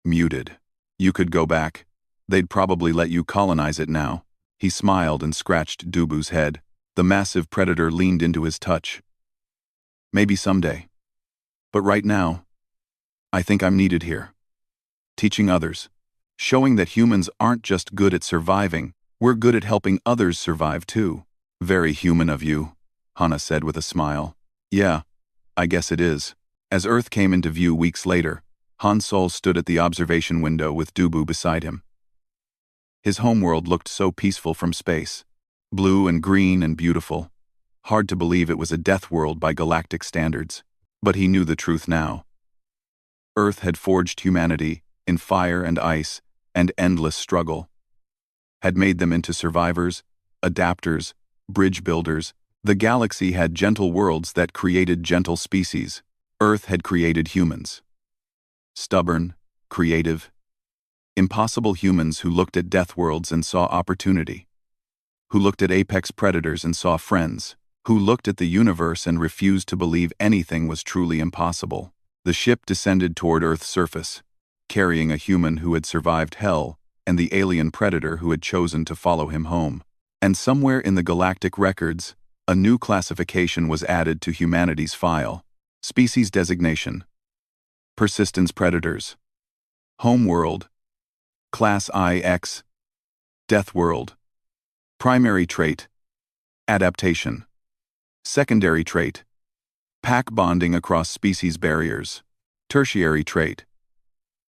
muted. You could go back. They'd probably let you colonize it now. He smiled and scratched Dubu's head. The massive predator leaned into his touch. Maybe someday. But right now, I think I'm needed here. Teaching others. Showing that humans aren't just good at surviving, we're good at helping others survive too. Very human of you, Hana said with a smile. Yeah, I guess it is. As Earth came into view weeks later, Han Sol stood at the observation window with Dubu beside him. His homeworld looked so peaceful from space, blue and green and beautiful. Hard to believe it was a death world by galactic standards, but he knew the truth now. Earth had forged humanity in fire and ice and endless struggle, had made them into survivors, adapters, bridge builders. The galaxy had gentle worlds that created gentle species. Earth had created humans. Stubborn, creative, impossible humans who looked at death worlds and saw opportunity, who looked at apex predators and saw friends, who looked at the universe and refused to believe anything was truly impossible. The ship descended toward Earth's surface, carrying a human who had survived hell and the alien predator who had chosen to follow him home. And somewhere in the galactic records, a new classification was added to humanity's file. Species designation: Persistence predators. Homeworld: Class IX. Deathworld. Primary trait: adaptation. Secondary trait: pack bonding across species barriers. Tertiary trait: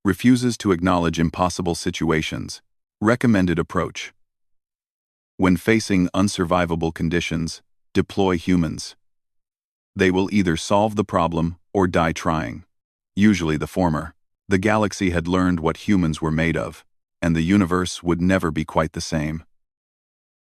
refuses to acknowledge impossible situations. Recommended approach: when facing unsurvivable conditions, deploy humans. They will either solve the problem or die trying. Usually the former. The galaxy had learned what humans were made of, and the universe would never be quite the same.